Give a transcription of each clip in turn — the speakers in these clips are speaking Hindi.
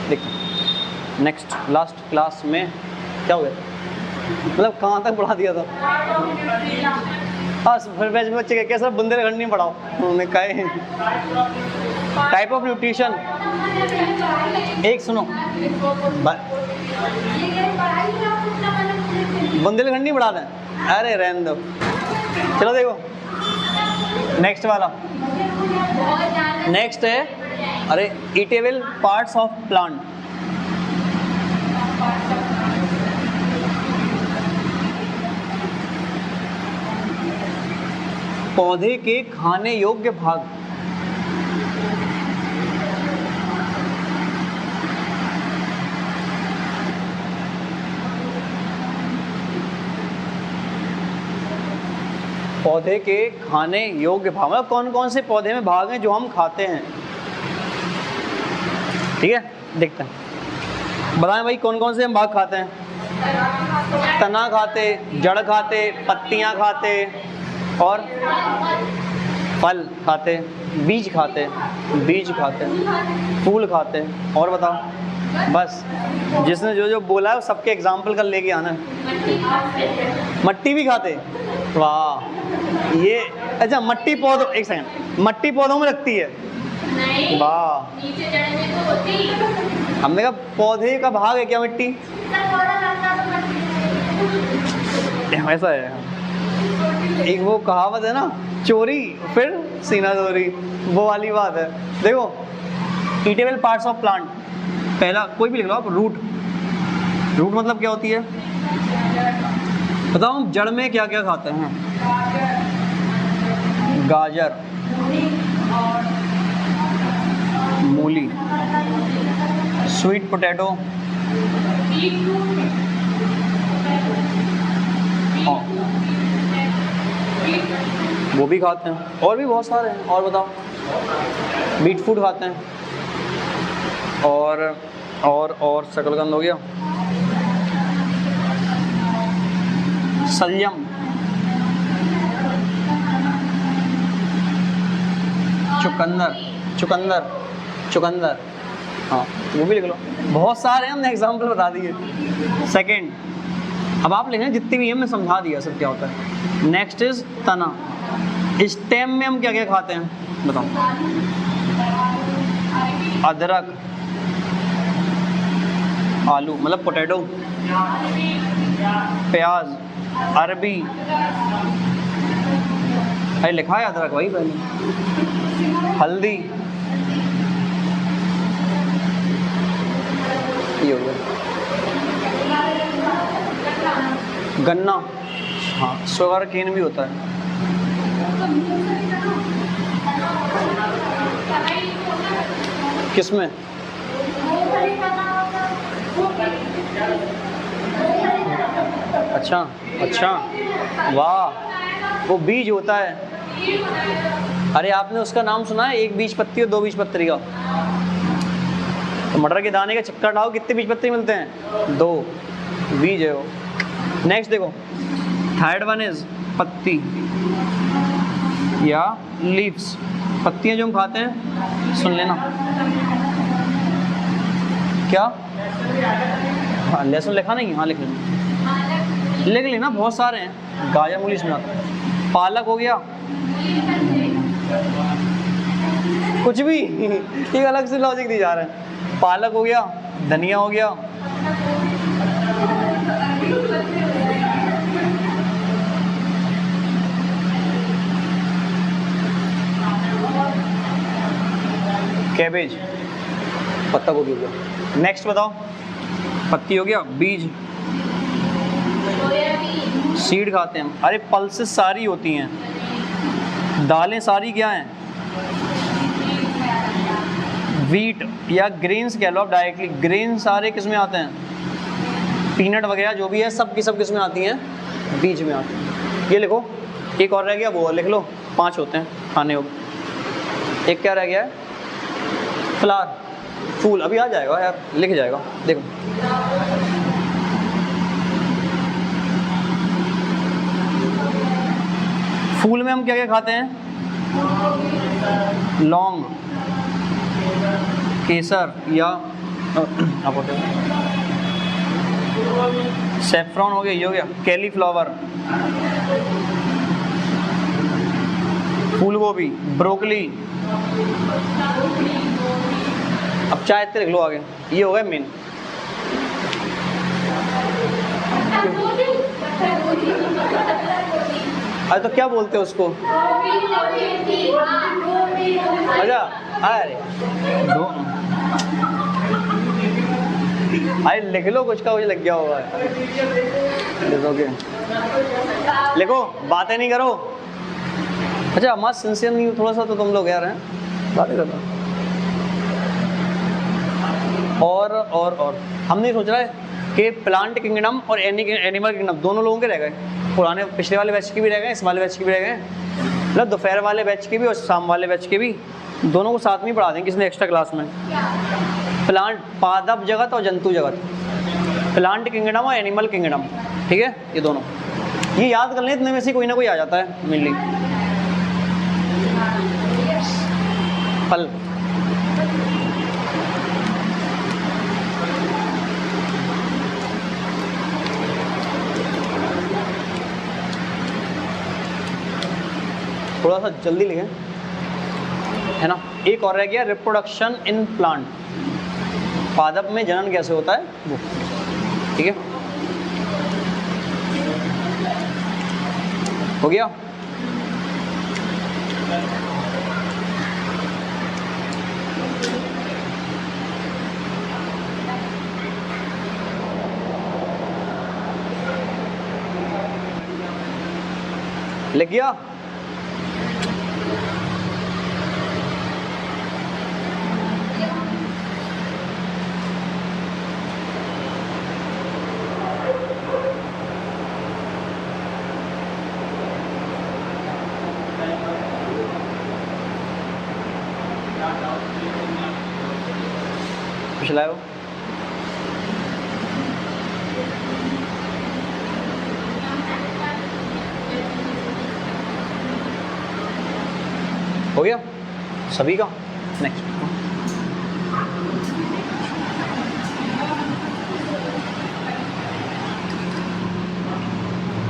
देखो नेक्स्ट लास्ट क्लास में क्या हो गया, मतलब कहाँ तक पढ़ा दिया था? हाँ फिर बैच में बच्चे कैसे बुंदेलखंड नहीं पढ़ाओ, उन्होंने कहा टाइप ऑफ न्यूट्रिशन। एक सुनो, बुंदेलखंड नहीं पढ़ा रहे, अरे रहने दो। चलो देखो नेक्स्ट वाला, नेक्स्ट है अरे ईटेबल पार्ट्स ऑफ प्लांट। पौधे के खाने योग्य भाग। पौधे के खाने योग्य भाग मतलब कौन कौन से पौधे में भाग हैं जो हम खाते हैं। ठीक है, देखते हैं, बताएं भाई कौन कौन से हम भाग खाते हैं। तना खाते, जड़ खाते, पत्तियां खाते और फल खाते, बीज खाते, फूल खाते। और बताओ, बस जिसने जो जो बोला है सबके एग्जाम्पल कर लेके आना है। मट्टी भी खाते, वाह ये अच्छा मट्टी पौधों, एक सेकंड, मट्टी पौधों में लगती है, वाह नीचे जड़ में तो होती। हमने कहा पौधे का भाग है क्या मिट्टी? ऐसा है, एक वो कहावत है ना, चोरी फिर सीना चोरी, वो वाली बात है। देखो ईटेबल पार्ट्स ऑफ प्लांट, पहला कोई भी लिख लो आप, रूट। रूट मतलब क्या होती है बताओ, हम जड़ में क्या क्या खाते हैं? गाजर, मूली, स्वीट पोटैटो, वो भी खाते हैं, और भी बहुत सारे हैं। और बताओ, बीट फूड खाते हैं, और शकलकंद हो गया, सलजम, चुकंदर, हाँ वो भी लिख लो। बहुत सारे हैं, हमने एग्जाम्पल बता दिए। सेकंड, अब आप लिखें जितनी भी है, मैं समझा दिया सब क्या होता है। नेक्स्ट इज तना। स्टेम में हम क्या क्या खाते हैं बताओ? अदरक, आलू मतलब पोटैटो, प्याज, अरबी, अरे लिखा है अदरक वही पहले, हल्दी, ये हो गया, गन्ना, हाँ शुगर केन भी होता है। किसमें? अच्छा, वाह वो बीज होता है। अरे आपने उसका नाम सुना है, एक बीज पत्ती और दो बीज पत्री का? तो मटर के दाने का चक्कर डालो, कितने बीज पत्ती मिलते हैं? 2 बीज है वो। नेक्स्ट देखो, थर्ड वन इज पत्ती या लीव्स। पत्तियां जो हम खाते हैं, सुन लेना क्या? हाँ लहसुन लिखा नहीं? हाँ लिख लेना, बहुत सारे हैं। गाजर, मूली इसमें आता है। पालक हो गया, कुछ भी एक अलग से लॉजिक दी जा रहे हैं। पालक हो गया, धनिया हो गया, कैबेज, पत्ता गोभी हो गया। नेक्स्ट बताओ, पत्ती हो गया, बीज, सीड खाते हैं। अरे पल्सेस सारी होती हैं, दालें सारी क्या हैं? वीट या ग्रेन्स कह लो आप डायरेक्टली। ग्रेन सारे किस में आते हैं? पीनट वगैरह जो भी है सब की सब किस में आती हैं? बीज में आती हैं। ये लिखो, एक और रह गया, वो लिख लो। 5 होते हैं खाने होगा। एक क्या रह गया है? फ्लावर, फूल। अभी आ जाएगा यार, लिख जाएगा। देखो फूल में हम क्या क्या खाते हैं? लौंग, केसर या आप होते सेफ्रॉन हो गया, ये हो गया कैलीफ्लावर, फूल गोभी, ब्रोकली। अब चाय इतने लिख लो आगे, ये हो गया मेन। अरे तो क्या बोलते हैं उसको? अच्छा, अरे दो, अरे लिख लो कुछ का कुछ लग गया होगा। ओके लिखो, बातें नहीं करो। अच्छा हमारा सिंसियर नहीं हो थोड़ा सा तो तुम लोग यार हैं, बातें करो। और हमने सोच रहा है कि प्लांट किंगडम और एनिमल किंगडम दोनों लोगों के रह गए, पुराने पिछले वाले बैच के भी रह गए, इस वाले बैच के भी रह गए, मतलब दोपहर वाले बैच के भी और शाम वाले बैच के भी, दोनों को साथ में ही पढ़ा देंगे किसी ने एक्स्ट्रा क्लास में। प्लांट पादप जगत और जंतु जगत, प्लांट किंगडम और एनिमल किंगडम, ठीक है, ये दोनों ये याद कर लें, इतने में से कोई ना कोई आ जाता है मेनली। फल, थोड़ा सा जल्दी लिखें, है ना। एक और रह गया रिप्रोडक्शन इन प्लांट, पादप में जनन कैसे होता है वो, ठीक है, हो गया। लिख गया? पिछला हो गया सभी का। नेक्स्ट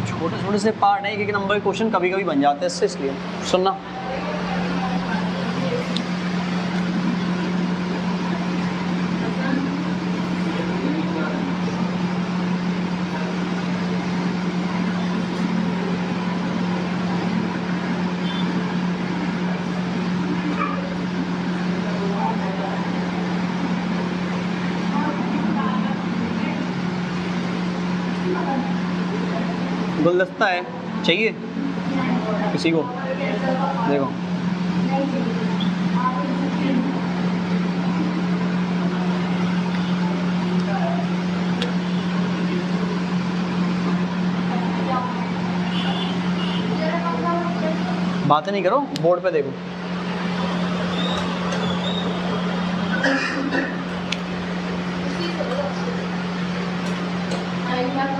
छोटे छोटे से पार्ट है, एक नंबर के क्वेश्चन कभी कभी बन जाते हैं इससे, इसलिए सुनना। गुलदस्ता है, चाहिए किसी को? देखो बातें नहीं करो, बोर्ड पे देखो।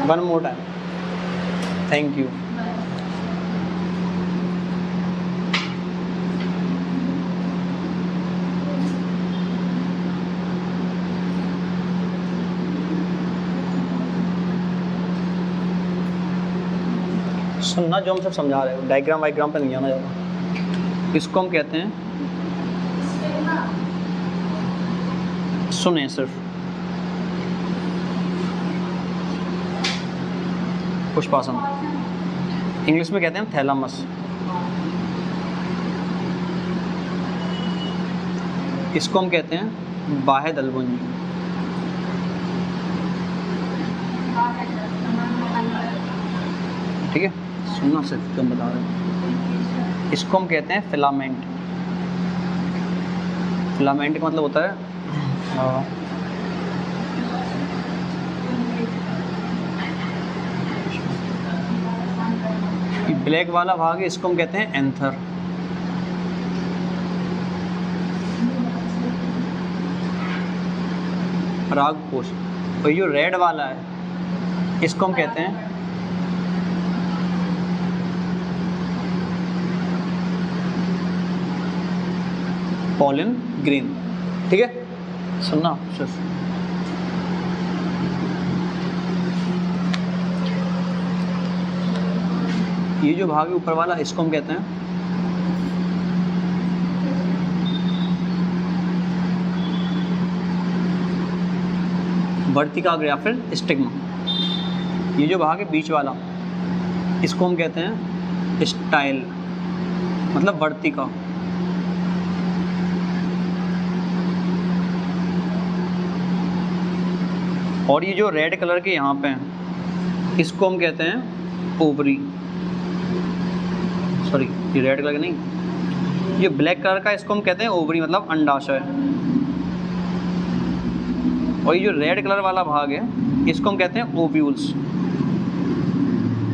One more time, thank you. सुनना जो हम सब समझा रहे हो, डायग्राम वाइग्राम पे नहीं आना ज़्यादा। इसको हम कहते हैं, सुने सिर्फ, पुष्पासन, इंग्लिश में कहते हैं थैलामस। इसको हम कहते हैं बाह्य दलभुंजी। ठीक है, सुनना सिर्फ तुम बता रहे हो। इसको हम कहते हैं फिलामेंट। फिलामेंट का मतलब होता है ब्लैक वाला भाग है, इसको हम कहते हैं एंथर। परागकोश। और ये रेड वाला है, इसको हम कहते हैं पॉलन ग्रेन। ठीक है, सुनना सिर्फ। ये जो भाग है ऊपर वाला, इसको हम कहते हैं वर्तिकाग्र या फिर स्टिग्मा। ये जो भाग है बीच वाला, इसको हम कहते हैं स्टाइल, मतलब वर्तिका। और ये जो रेड कलर के यहाँ पे हैं, इसको हम कहते हैं ओवरी। सॉरी, ये रेड कलर का नहीं, ये ब्लैक कलर का, इसको हम कहते हैं ओवरी, मतलब अंडाशय। और ये जो रेड कलर वाला भाग है, इसको हम कहते हैं ओव्यूल्स,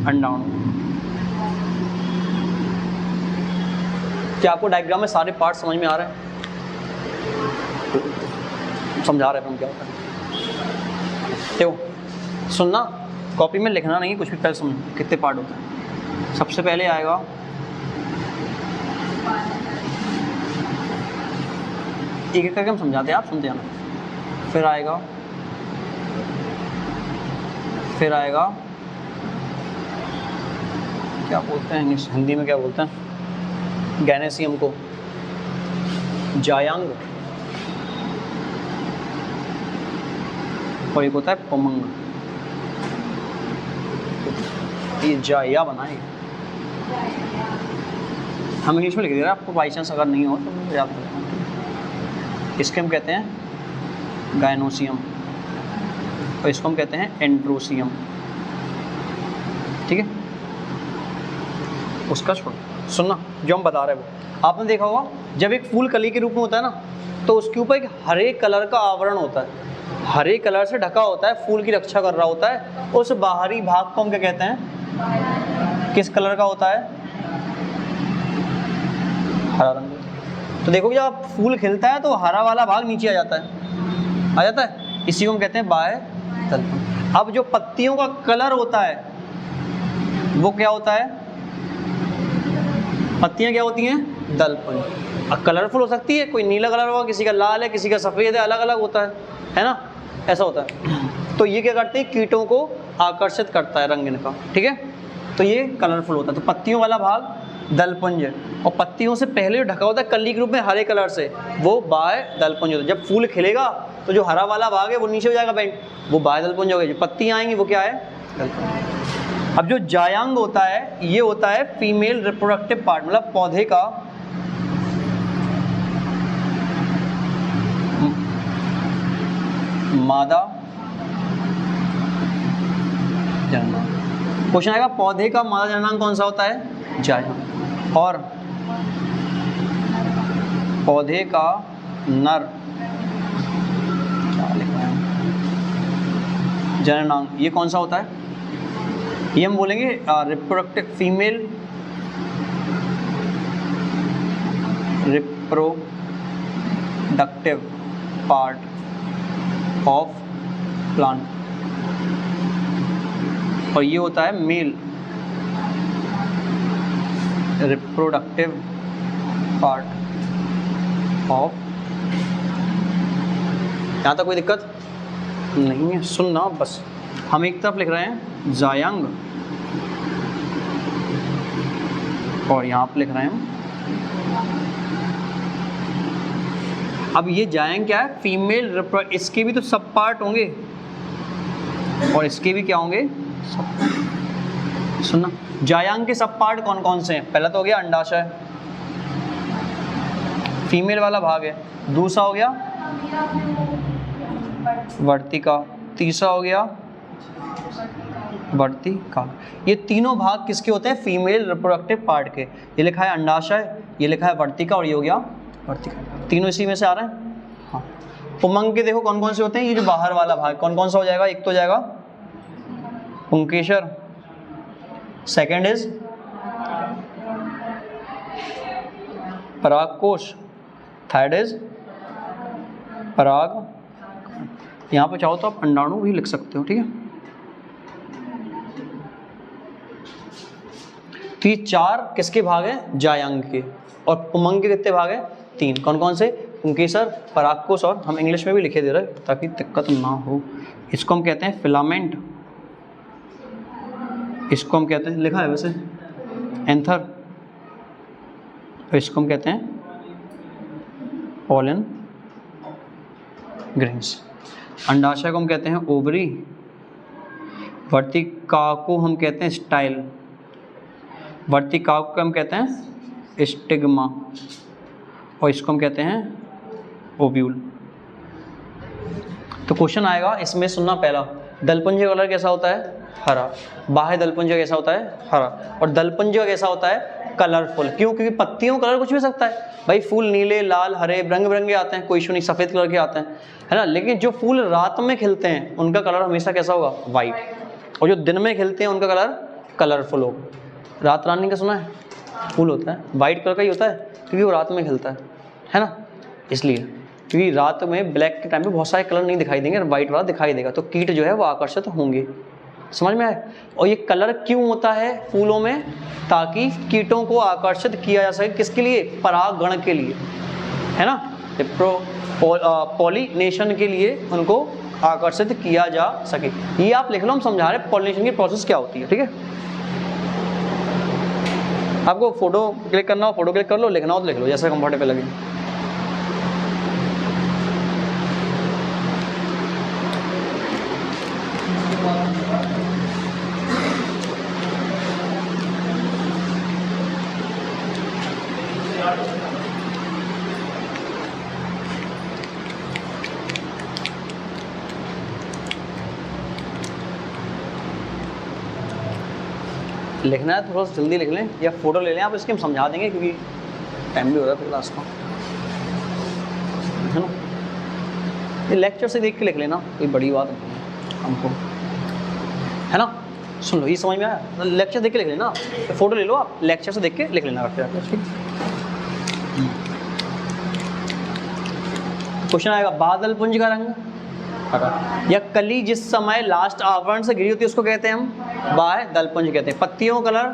अंडाणु। क्या आपको डायग्राम में सारे पार्ट समझ में आ रहे हैं? समझा रहे हैं हम क्या होता है। देखो सुनना, कॉपी में लिखना नहीं, कुछ भी पहले समझ कितने पार्ट होते हैं। सबसे पहले आएगा एक एक करके हम समझाते हैं, आप सुनते हैं ना। फिर आएगा क्या बोलते हैं इंग्लिश, हिंदी में क्या बोलते हैं, गैनेसियम को, जायांग, और एक होता है पुमंग। ये जाया बनाए, हम इंग्लिश में लिख दे रहे हैं, आपको बाई चांस अगर नहीं हो तो याद करें। इसके हम कहते हैं गायनोसियम, और इसको हम कहते हैं एंड्रोसियम। ठीक है, उसका छोड़, सुनना जो हम बता रहे हैं वो आपने देखा होगा, जब एक फूल कली के रूप में होता है ना, तो उसके ऊपर एक हरे कलर का आवरण होता है, हरे कलर से ढका होता है, फूल की रक्षा कर रहा होता है। उस बाहरी भाग को हम क्या कहते हैं, किस कलर का होता है, हरा रंग। तो देखो जब फूल खिलता है तो हरा वाला भाग नीचे आ जाता है, इसी को हम कहते हैं बाह्य दलपन। अब जो पत्तियों का कलर होता है वो क्या होता है, पत्तियां क्या होती हैं, दलपन। अब कलरफुल हो सकती है, कोई नीला कलर होगा, किसी का लाल है, किसी का सफ़ेद है, अलग अलग होता है ना, ऐसा होता है। तो ये क्या करते हैं, कीटों को आकर्षित करता है रंग इनका। ठीक है, तो ये कलरफुल होता है। तो पत्तियों वाला भाग दलपुंज, और पत्तियों से पहले जो ढका होता है कली के रूप में हरे कलर से, वो बाह्य दलपुंज होता है। जब फूल खिलेगा तो जो हरा वाला भाग है वो नीचे हो जाएगा बेंट, वो बाह्य दलपुंज हो गया। जो पत्तियाँ आएंगी वो क्या है, दलपुंज। अब जो जायांग होता है, ये होता है फीमेल रिप्रोडक्टिव पार्ट, मतलब पौधे का मादा जननांग। क्वेश्चन आएगा पौधे का मादा जननांग कौन सा होता है, जायांग। और पौधे का नर क्या लिखा है, जननांग, ये कौन सा होता है, ये हम बोलेंगे reproductive, female reproductive part of plant, और ये होता है मेल रिप्रोडक्टिव पार्ट ऑफ। यहाँ तक कोई दिक्कत नहीं है, सुनना बस। हम एक तरफ लिख रहे हैं जायांग, और यहाँ पे लिख रहे हैं। अब ये जायांग क्या है, फीमेल, इसके भी तो सब पार्ट होंगे और इसके भी क्या होंगे, सब। सुनना, जायांग के सब पार्ट कौन कौन से हैं। पहला तो हो गया अंडाशय, फीमेल वाला भाग है। दूसरा हो गया वर्तिका, तीसरा हो गया वर्तिका। ये तीनों भाग किसके होते हैं, फीमेल रिप्रोडक्टिव पार्ट के। ये लिखा है अंडाशय, ये लिखा है वर्तिका, और ये हो गया वर्तिका। तीनों इसी में से आ रहे हैं। हाँ, पुमंग के देखो कौन कौन से होते हैं। ये जो बाहर वाला भाग कौन कौन सा हो जाएगा, एक तो हो जाएगा पुंकेसर, सेकेंड इज परागकोश, थर्ड इज पराग। यहाँ पे चाहो तो आप अंडाणु भी लिख सकते हो, ठीक है। तो ये चार किसके भाग हैं, जायांग के। और पुमंग के कितने भाग हैं, तीन। कौन कौन से, पुंकेसर, परागकोश, और हम इंग्लिश में भी लिखे दे रहे हैं ताकि दिक्कत ना हो। इसको हम कहते हैं फिलामेंट, इसको हम कहते हैं, लिखा है वैसे एंथर, इसको हम कहते हैं पोलन ग्रेन्स। अंडाशय को हम कहते हैं ओवरी, वर्तिका को हम कहते हैं स्टाइल, वर्तिका को हम कहते हैं स्टिग्मा, और इसको हम कहते हैं ओव्यूल। तो क्वेश्चन आएगा इसमें, सुनना पहला, दलपुंज का कलर कैसा होता है? हरा। बाह्य दलपुंज का कैसा होता है? हरा। और दलपुंज का कैसा होता है? कलरफुल। क्यों? क्योंकि पत्तियों का कलर कुछ भी हो सकता है भाई, फूल नीले, लाल, हरे, रंग बिरंगे आते हैं, कोई इशू नहीं, सफ़ेद कलर के आते हैं, है ना। लेकिन जो फूल रात में खिलते हैं उनका कलर हमेशा कैसा होगा? वाइट। और जो दिन में खिलते हैं उनका कलर कलरफुल होगा। रात रानी का सुना है? फूल होता है वाइट कलर का ही होता है, क्योंकि वो रात में खिलता है ना, इसलिए। क्योंकि रात में ब्लैक के टाइम पे बहुत सारे कलर नहीं दिखाई देंगे, वाइट वाला दिखाई देगा, तो कीट जो है वो आकर्षित होंगे। समझ में आए? और ये कलर क्यों होता है फूलों में? ताकि कीटों को आकर्षित किया जा सके, किसके लिए? परागण के लिए, है ना, पॉलिनेशन के लिए उनको आकर्षित किया जा सके। ये आप लिख लो, हम समझा रहे हैं पॉलिनेशन की प्रोसेस क्या होती है, ठीक है। आपको फोटो क्लिक करना हो फोटो क्लिक कर लो, लिखना हो तो लिख लो, जैसा कंफर्टेबल लगे। लिखना है थोड़ा सा जल्दी लिख लें या फोटो ले लें आप, इसके हम समझा देंगे, क्योंकि टाइम भी हो रहा है फिर क्लास का, है ना। ये लेक्चर से देख के लिख लेना, कोई बड़ी बात नहीं हमको, है ना। सुन लो, ये समझ में आया? लेक्चर देख के लिख लेना, तो फोटो ले लो आप, लेक्चर से देख के लिख लेना। क्वेश्चन आएगा, बादल पुंज का रंग या कली जिस समय लास्ट आवरण से गिरी होती है उसको कहते हैं हम बाह्य दलपुंज कहते हैं। पत्तियों का कलर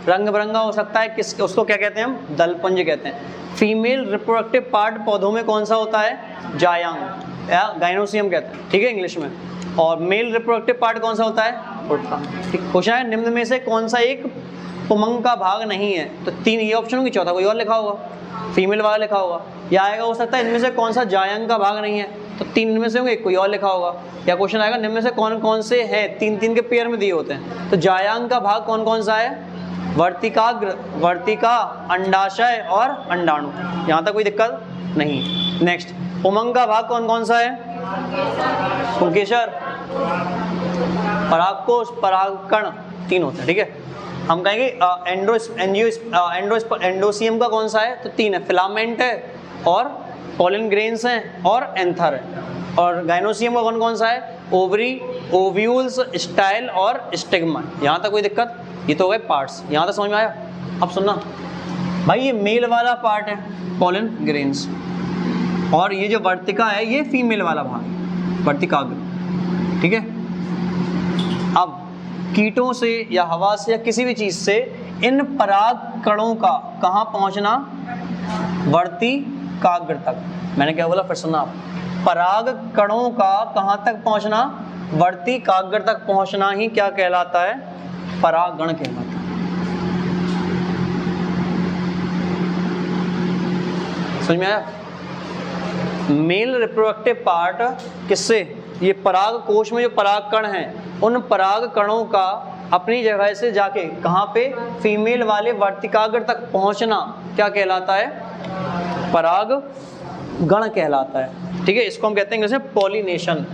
रंग बिरंगा हो सकता है, किस उसको क्या कहते हैं हम? दलपुंज कहते हैं। फीमेल रिप्रोडक्टिव पार्ट पौधों में कौन सा होता है? जायंग या गाइनोसियम कहते हैं, ठीक है, इंग्लिश में। और मेल रिप्रोडक्टिव पार्ट कौन सा होता है? पुट्टा। ठीक। क्वेश्चन है, निम्न में से कौन सा एक पुमंग का भाग नहीं है? तो 3 ये ऑप्शन होंगे, चौथा कोई और लिखा होगा, फीमेल वाला लिखा होगा। या आएगा हो सकता है इनमें से कौन सा जायंग का भाग नहीं है, तो 3 में से होंगे, कोई और लिखा होगा। या क्वेश्चन आएगा निम्न में से कौन कौन से हैं? 3-3 के पेयर में दिए होते हैं, तो जायंग का भाग कौन कौन सा है? वर्तिकाग्र, वर्तिका, अंडाशय और अंडाणु। यहाँ तक कोई दिक्कत नहीं। नेक्स्ट, पुमंग का भाग कौन कौन सा है? पुंकेसर, परागकोश, परागकण, 3 होते हैं, ठीक है। हम कहेंगे एंडोसियम का कौन सा है? तो 3 है, फिलामेंट है और पोलन ग्रेन्स हैं और एंथर है। और गाइनोसियम का कौन कौन सा है? ओवरी, ओव्यूल्स, स्टाइल और स्टिग्मा। यहाँ तक कोई दिक्कत? ये तो हो गए पार्ट्स, यहाँ तक समझ में आया? अब सुनना भाई, ये मेल वाला पार्ट है पोलन ग्रेन्स, और ये जो वर्तिका है ये फीमेल वाला भाग, वर्तिकाग्र, ठीक है। अब कीटों से या हवा से या किसी भी चीज से इन पराग कणों का कहाँ पहुंचना? वर्तिकाग्र तक। मैंने क्या बोला, फिर सुनना आप। पराग कणों का कहाँ तक पहुंचना? वर्तिकाग्र तक पहुंचना ही क्या कहलाता है? परागण कहलाता है। समझ में आया? मेल रिप्रोडक्टिव पार्ट किससे? ये पराग कोश में जो पराग कण हैं, उन पराग कणों का अपनी जगह से जाके कहाँ पे? फीमेल वाले वर्तिकाग्र तक पहुंचना क्या कहलाता है? पराग गण कहलाता है, ठीक है। इसको हम कहते हैं इंग्लिश में पॉलिनेशन,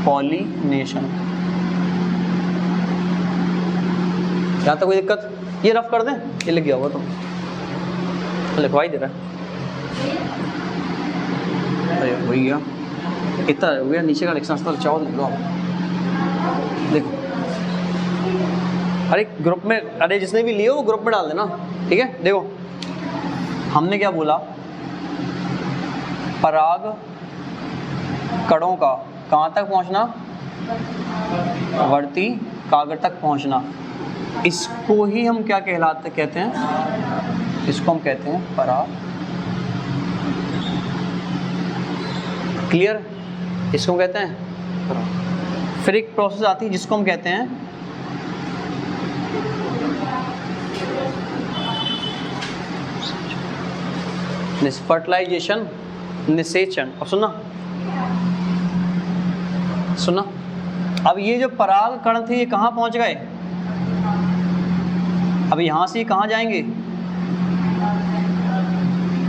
पॉलिनेशन। यहाँ तक कोई दिक्कत? ये रफ कर दें, ये लिख गया होगा तो लिखवा ही दे रहा है। अरे भैया इतना हो गया, नीचे का लिखना था, चावल लिख लो आप। देखो, अरे ग्रुप में, अरे जिसने भी लिए हो वो ग्रुप में डाल देना, ठीक है। देखो हमने क्या बोला, पराग कणों का कहाँ तक पहुँचना? वर्तिकाग्र तक पहुँचना। इसको ही हम क्या कहते हैं? इसको हम कहते हैं पराग। क्लियर? इसको कहते हैं पराग। फिर एक प्रोसेस आती है जिसको हम कहते हैं फर्टिलाइजेशन, निषेचन। और सुना अब ये जो पराग कण थे ये कहाँ पहुंच गए? अब यहाँ से ये कहाँ जाएंगे?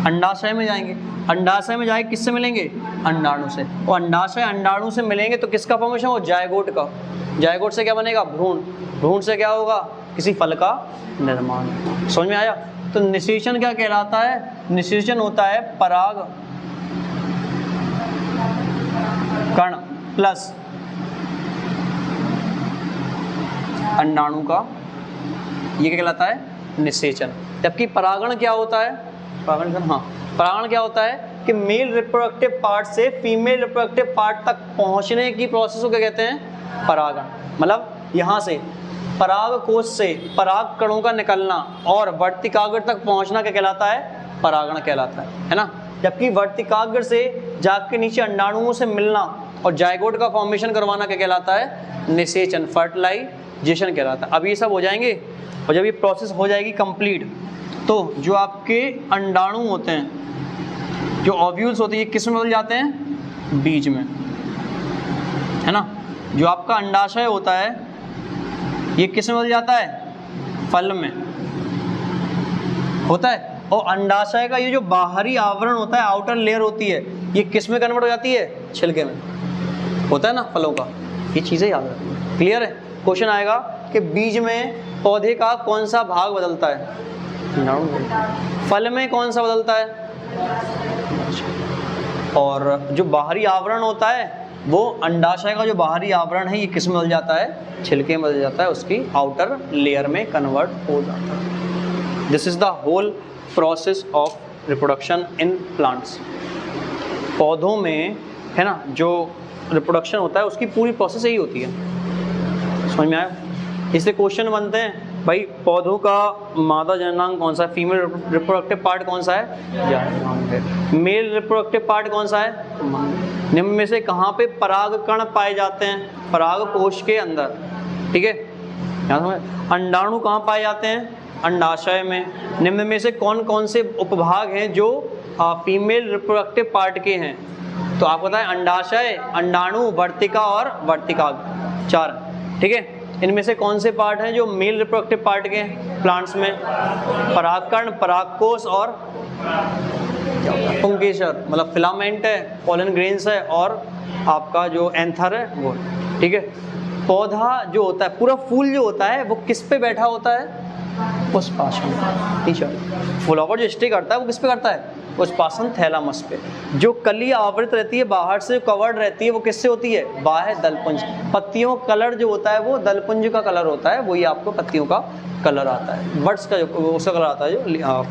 अंडाशय में जाएंगे। अंडाशय में जाए किससे मिलेंगे? अंडाणु से। और अंडाशय अंडाणु से मिलेंगे तो किसका फॉर्मेशन हो? जायगोट का। जायगोट से क्या बनेगा? भ्रूण। भ्रूण से क्या होगा? किसी फल का निर्माण। समझ में आया? तो निषेचन क्या कहलाता है? निषेचन होता है पराग कण प्लस अंडाणु का, ये क्या कहलाता है? निषेचन। जबकि परागण क्या होता है? परागण, हाँ, परागण क्या होता है कि मेल रिप्रोडक्टिव पार्ट से फीमेल रिप्रोडक्टिव पार्ट तक पहुंचने की प्रोसेस को क्या कहते हैं? परागण। मतलब यहाँ से पराग कोश से पराग कणों का निकलना और वर्तिकाग्र तक पहुंचना क्या कहलाता है? परागण कहलाता है ना। जबकि वर्तिकाग्र से जाके नीचे अंडाणुओं से मिलना और जायगोट का फॉर्मेशन करवाना क्या कहलाता है? निषेचन, फर्टिलाइजेशन कहलाता है। अब ये सब हो जाएंगे और जब ये प्रोसेस हो जाएगी कंप्लीट तो जो आपके अंडाणु होते हैं, जो ओव्यूल्स होते हैं, ये किस में बदल जाते हैं? बीज में, है ना। जो आपका अंडाशय होता है ये किस में बदल जाता है? फल में होता है। और अंडाशय का ये जो बाहरी आवरण होता है, आउटर लेयर होती है, ये किस में कन्वर्ट हो जाती है? छिलके में होता है ना फलों का। ये चीज़ें याद रखना। क्लियर है? क्वेश्चन आएगा कि बीज में पौधे का कौन सा भाग बदलता है? फल में कौन सा बदलता है? और जो बाहरी आवरण होता है वो अंडाशय का जो बाहरी आवरण है ये किस में बदल जाता है? छिलके में बदल जाता है, उसकी आउटर लेयर में कन्वर्ट हो जाता है। This is the whole process of reproduction in plants. पौधों में, है ना, जो रिप्रोडक्शन होता है उसकी पूरी प्रोसेस यही होती है। समझ में आया? इसलिए क्वेश्चन बनते हैं भाई पौधों का मादा जननांग कौन सा है? फीमेल रिप्रोडक्टिव पार्ट कौन सा है? जननांग है। मेल रिप्रोडक्टिव पार्ट कौन सा है? निम्न में से कहाँ पे पराग कण पाए जाते हैं? पराग कोश के अंदर। ठीक है, यहाँ समझ। अंडाणु कहाँ पाए जाते हैं? अंडाशय में। निम्न में से कौन कौन से उपभाग हैं जो फीमेल रिप्रोडक्टिव पार्ट के हैं? तो आपको पता है अंडाशय, अंडाणु, वर्तिका और वर्तिकाग्र, 4। ठीक है, इनमें से कौन से पार्ट हैं जो मेल रिप्रोडक्टिव पार्ट के हैं प्लांट्स में? परागकण, परागकोश और पुंकेसर, मतलब फिलामेंट है, पोलन ग्रेन्स है और आपका जो एंथर है वो। ठीक है, पौधा जो होता है, पूरा फूल जो होता है वो किस पे बैठा होता है? पुष्पासन। टीचर, फ्लावर जो स्टे करता है वो किस पे करता है? पुष्पासन थैलामस पे। जो कली आवृत रहती है, बाहर से कवर्ड रहती है, वो किससे होती है? बाह्य दलपुंज। पत्तियों का कलर जो होता है वो दलपुंज का कलर होता है, वही आपको पत्तियों का कलर आता है। बर्ड्स का जो उसका कलर आता है, जो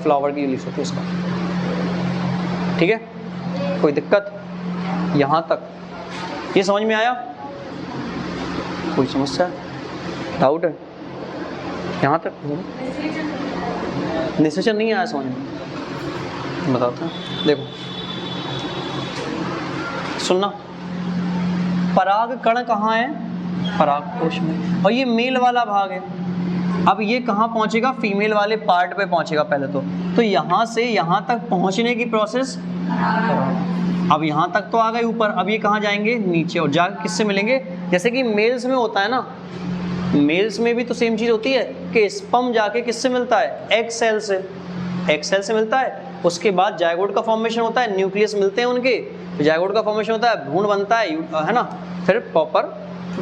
फ्लावर की लीव्स होती है उसका। ठीक है, कोई दिक्कत यहाँ तक? ये समझ में आया? कोई समस्या, डाउट है यहाँ तक? निषेचन नहीं आया समझ में? बताता हूँ, देखो सुनना। पराग कण कहाँ है? पराग कोश में। और ये मेल वाला भाग है। अब ये कहाँ पहुंचेगा? फीमेल वाले पार्ट पे पहुंचेगा पहले तो यहाँ से यहाँ तक पहुंचने की प्रोसेस। अब यहाँ तक तो आ गए ऊपर, अब ये कहाँ जाएंगे? नीचे। और जाकर किससे मिलेंगे? जैसे कि मेल्स में होता है ना, मेल्स में भी तो सेम चीज़ होती है कि स्पर्म जाके किससे मिलता है? एग सेल से। एग सेल से मिलता है, उसके बाद जायगोट का फॉर्मेशन होता है, न्यूक्लियस मिलते हैं उनके, जायगोट का फॉर्मेशन होता है, भ्रूण बनता है ना, फिर प्रॉपर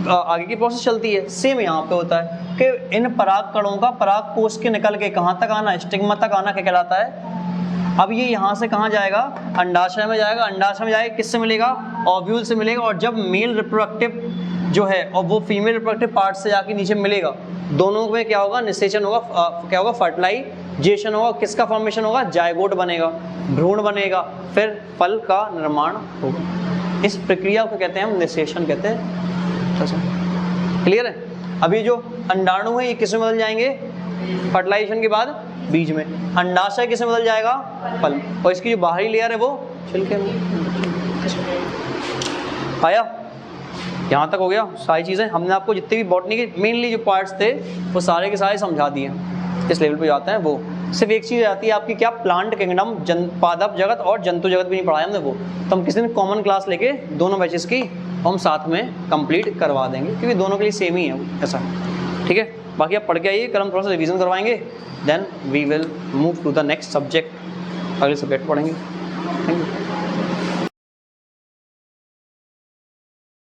आगे की प्रोसेस चलती है। सेम यहाँ पे होता है कि इन पराग कणों का पराग कोश के निकल के कहाँ तक आना? स्टिग्मा तक आना क्या कहलाता है? अब ये यहाँ से कहाँ जाएगा? अंडाशय में जाएगा। अंडाशय में जाएगा, किससे मिलेगा? ओव्यूल से मिलेगा। और जब मेल रिप्रोडक्टिव जो है और वो फीमेल रिप्रोडक्टिव पार्ट से जाके नीचे मिलेगा, दोनों में क्या होगा? निषेचन होगा, क्या होगा? फर्टिलाइजेशन होगा। किसका फॉर्मेशन होगा? जायगोट बनेगा, भ्रूण बनेगा, फिर फल का निर्माण होगा। इस प्रक्रिया को कहते हैं हम निषेचन कहते हैं। क्लियर है? अभी जो अंडाणु है ये किस में बदल जाएंगे? फर्टिलाइजेशन के बाद बीज में। अंडाशय किस में बदल जाएगा? फल। और इसकी जो बाहरी लेयर है वो छिलके में। आया? यहाँ तक हो गया सारी चीज़ें। हमने आपको जितने भी बॉटनी के मेनली जो पार्ट्स थे वो सारे के सारे समझा दिए। इस लेवल पे जाते हैं वो सिर्फ एक चीज़ आती है आपकी क्या, प्लांट किंगडम, पादप जगत और जंतु जगत भी नहीं पढ़ाया हमने वो, तो हम किसी दिन कॉमन क्लास लेके दोनों बैचेस की हम साथ में कंप्लीट करवा देंगे, क्योंकि दोनों के लिए सेम ही है ऐसा, ठीक है। बाकी आप पढ़ के आइए, कल हम थोड़ा सा रिवीजन करवाएंगे, then we will move to the next subject, अगले सब्जेक्ट पढ़ेंगे। Thank you.